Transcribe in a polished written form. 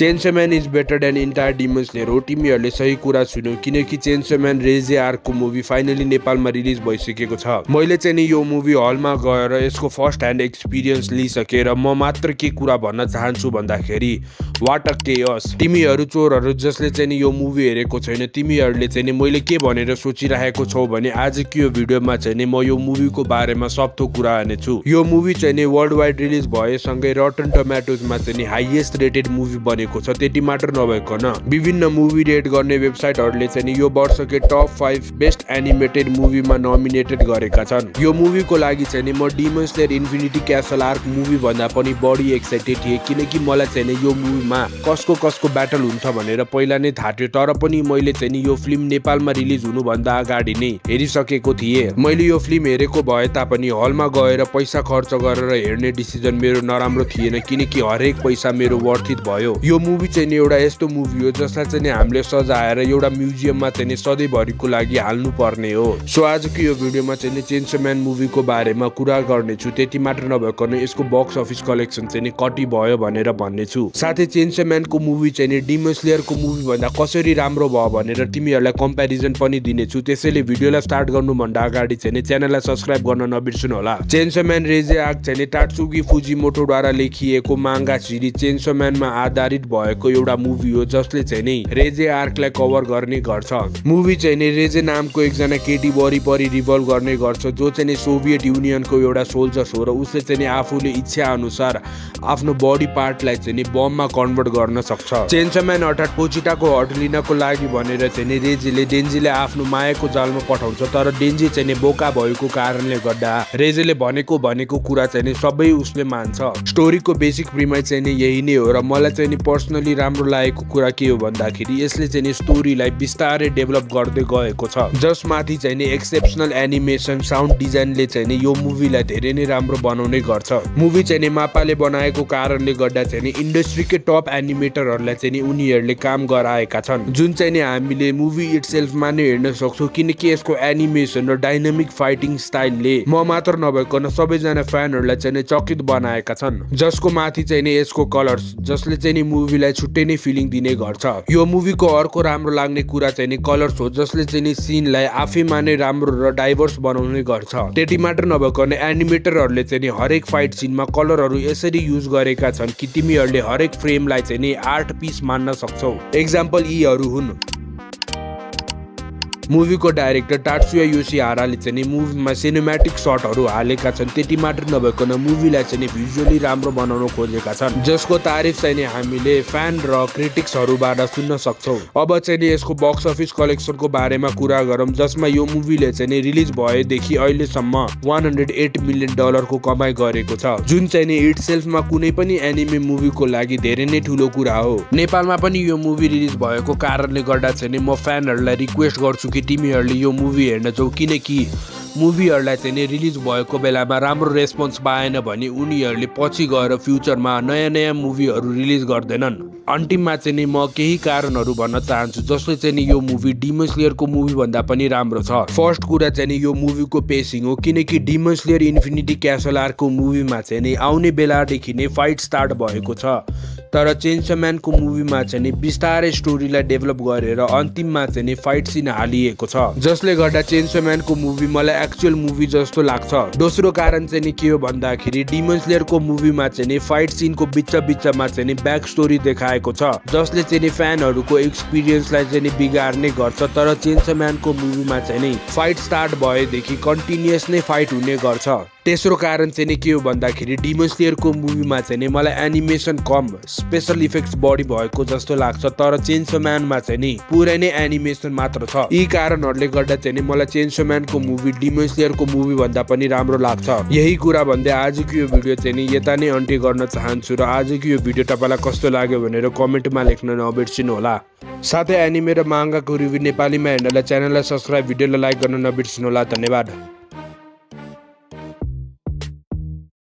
Chainsaw man is better than entire demon slayer हो। तिमीहरूले सही कुरा सुन्यौ, किनकि चेन्सो म्यान रेजे आर्कको मुभी फाइनली नेपालमा रिलिज भइसकेको छ। मैले चाहिँ नि यो मुभी हलमा गएर यसको फर्स्ट ह्यान्ड एक्सपिरियन्स लिइसकेर म मात्र के कुरा भन्न चाहन्छु भन्दाखेरि वाट अ केयस। तिमीहरू चोरहरू जसले चाहिँ नि यो मुभी हेरेको छैन, तिमीहरूले चाहिँ नि मैले के भनेर सोचिरहेको छौ भने आजको यो भिडियोमा चाहिँ नि म यो मुभीको बारेमा सब थोक कुरा हानेछु। यो मुभी चाहिँ नि वर्ल्ड वाइड रिलिज भएसँगै रटन टोमेटोजमा चाहिँ नि हाइएस्ट रेटेड मुभी बनेको छ। त्यति मात्र नभइकन विभिन्न मुभी रेट गर्ने वेबसाइटहरूले चाहिँ नि यो वर्षकै टप 5 बेस्ट एनिमेटेड मुभीमा नोमिनेटेड गरेका छन्। यो मुभीको लागि चाहिँ नि म Demon Slayer Infinity Castle Arc movie भन्दा पनि बढी एक्साइटेड थिएँ, किनकि मलाई चाहिँ नि यो मुभीमा कसको ब्याटल हुन्छ भनेर पहिला नै थाहा थियो। तर पनि मैले चाहिँ नि यो फिल्म नेपालमा रिलिज हुनुभन्दा अगाडि नै हेरिसकेको थिएँ। मैले यो फिल्म हेरेको भए तापनि हलमा गएर पैसा खर्च गरेर हेर्ने डिसिजन मेरो नराम्रो थिएन, किनकि हरेक पैसा मेरो वर्थ इट भयो। यो मुभी चाहिँ नि एउटा यस्तो मुभी हो जसलाई चाहिँ नि हामीले सजाएर एउटा म्युजियममा चाहिँ नि सधैँभरिको लागि हाल्नु पर्ने हो। सो आजको यो भिडियोमा चाहिँ नि चेन्सो म्यान मुभीको बारेमा कुरा गर्नेछु। त्यति मात्र नभइकन यसको बक्स अफिस कलेक्सन चाहिँ नि कति भयो भनेर भन्नेछु। साथै चेन्सो म्यानको मुभी चाहिँ नि डिमन स्लेयरको मुभी भन्दा कसरी राम्रो भयो भनेर तिमीहरूलाई कम्पेरिजन पनि दिनेछु। त्यसैले भिडियोलाई स्टार्ट गर्नुभन्दा अगाडि चाहिँ नि च्यानललाई सब्स्क्राइब गर्न नबिर्सनु होला। चेन्सो म्यान रेजे आर्क चाहिँ नि टात्सुकी फुजिमोटोद्वारा लेखिएको मांगा सिरिज चेन्सो म्यानमा आधारित भएको एउटा मुभी हो, जसले चाहिँ नि रेजे आर्कलाई कभर गर्ने गर्छ। मुभी चाहिँ नि रेजे नामको एकजना केटी वरिपरि रिभल्भ गर्ने गर्छ, जो चाहिँ नि सोभियत युनियनको एउटा सोल्जर्स हो र उसले चाहिँ नि आफूले इच्छा अनुसार आफ्नो बडी पार्टलाई चाहिँ नि बममा कन्भर्ट गर्न सक्छ। चेन्सो म्यान अर्थात् पोचिटाको हट लिनको लागि भनेर चाहिँ नि रेजेले डेन्जीले आफ्नो मायाको जालमा पठाउँछ, तर डेन्जी चाहिँ नि बोका भएको कारणले गर्दा रेजेले भनेको कुरा चाहिँ नि सबै उसले मान्छ। स्टोरीको बेसिक प्रिमाइस चाहिँ नि यही नै हो र मलाई चाहिँ नि पर्सनली राम्रो लागेको कुरा के हो भन्दाखेरि यसले चाहिँ नि स्टोरीलाई बिस्तारै डेभलप गर्दै गएको छ, जसमाथि चाहिँ नि एक्सेप्सनल एनिमेसन साउन्ड डिजाइनले चाहिँ नि यो मुभीलाई धेरै नै राम्रो बनाउने गर्छ। मुभी चाहिँ नि मापाले बनाएको कारणले गर्दा चाहिँ नि इन्डस्ट्रीकै टप एनिमेटरहरूलाई चाहिँ नि उनीहरूले काम गराएका छन्, जुन चाहिँ नि हामीले मुभी इटसेल्फमा नै हेर्न सक्छौँ, किनकि यसको एनिमेसन र डाइनामिक फाइटिङ स्टाइलले म मात्र नभइकन सबैजना फ्यानहरूलाई चाहिँ नि चकित बनाएका छन्। जसको माथि चाहिँ नि यसको कलर्स, जसले चाहिँ नि मुभीलाई छुट्टै नै फिलिङ दिने गर्छ। यो मुभीको अर्को राम्रो लाग्ने कुरा चाहिँ नि कलर्स हो, जसले चाहिँ नि सिनलाई आफैमा नै राम्रो र डाइभर्स बनाउने गर्छ। त्यति मात्र नभइकन एनिमेटरहरूले चाहिँ नि हरेक फाइट सिनमा कलरहरू यसरी युज गरेका छन् कि तिमीहरूले हरेक फ्रेमलाई चाहिँ नि आर्ट पिस मान्न सक्छौ। एक्जाम्पल यीहरू हुन्। मुभीको डाइरेक्टर टात्सुया योसिहाराले चाहिँ नि मुभीमा सिनेम्याटिक शटहरू हालेका छन्। त्यति मात्र नभइकन मुभीलाई चाहिँ नि भिजुअली राम्रो बनाउन खोजेका छन्, जसको तारिफ चाहिँ नि हामीले फ्यान र क्रिटिक्सहरूबाट सुन्न सक्छौँ। अब चाहिँ नि यसको बक्स अफिस कलेक्सनको बारेमा कुरा गरौँ, जसमा यो मुभीले चाहिँ नि रिलिज भएदेखि अहिलेसम्म $108 मिलियन को कमाइ गरेको छ, जुन चाहिँ नि इटसेल्फमा कुनै पनि एनिमे मुभीको लागि धेरै नै ठुलो कुरा हो। नेपालमा पनि यो मुभी रिलिज भएको कारणले गर्दा चाहिँ नि म फ्यानहरूलाई रिक्वेस्ट गर्छु कि तिमीहरूले यो मुभी हेर्न जाऊ, किनकि मुभीहरूलाई चाहिँ नि रिलिज भएको बेलामा राम्रो रेस्पोन्स पाएन भने उनीहरूले पछि गएर फ्युचरमा नयाँ मुभीहरू रिलिज गर्दैनन्। अन्तिममा चाहिँ नि म केही कारणहरू भन्न चाहन्छु जसले चाहिँ नि यो मुभी डिमन स्लेयरको मुभी भन्दा पनि राम्रो छ। फर्स्ट कुरा चाहिँ नि यो मुभीको पेसिङ हो, किनकि डिमन स्लेयर इन्फिनिटी क्यासल आर्कको मुभीमा चाहिँ नि आउने बेलादेखि नै फाइट स्टार्ट भएको छ, तर चेन्सो म्यानको मुभीमा चाहिँ नि बिस्तारै स्टोरीलाई डेभलप गरेर अन्तिममा चाहिँ नि फाइट सिन हालिएको छ, जसले गर्दा चेन्सो म्यानको मुभी मलाई एक्चुअल मुभी जस्तो लाग्छ। दोस्रो कारण चाहिँ नि के हो भन्दाखेरि डिमन स्लेयरको मुभीमा चाहिँ नि फाइट सिनको बिचमा चाहिँ नि ब्याक स्टोरी देखाएको छ, जसले चाहिँ नि फ्यानहरूको एक्सपिरियन्सलाई चाहिँ नि बिगार्ने गर्छ। तर चेन्सो म्यानको मुभीमा चाहिँ नि फाइट स्टार्ट भएदेखि कन्टिन्युअस नै फाइट हुने गर्छ। तेस्रो कारण चाहिँ नि के हो भन्दाखेरि डिमन स्लेयरको मुभीमा चाहिँ नि मलाई एनिमेसन कम, स्पेशल इफेक्ट्स बढी भएको जस्तो लाग्छ, तर चेन्सो म्यानमा चाहिँ नि पुरै नै एनिमेसन मात्र छ। यी कारणहरूले गर्दा चाहिँ नि मलाई चेन्सो म्यानको मुभी डिमन स्लेयरको मुभी भन्दा पनि राम्रो लाग्छ। यही कुरा भन्दै आजको यो भिडियो चाहिँ नि यता नै अन्त्य गर्न चाहन्छु र आजको यो भिडियो तपाईँलाई कस्तो लाग्यो भनेर कमेन्टमा लेख्न नबिर्सिनु होला। साथै एनिमे र मांगाको रिभ्यू नेपालीमा हेर्नलाई च्यानललाई सब्स्क्राइब, भिडियोलाई लाइक गर्न नबिर्सिनु होला। धन्यवाद।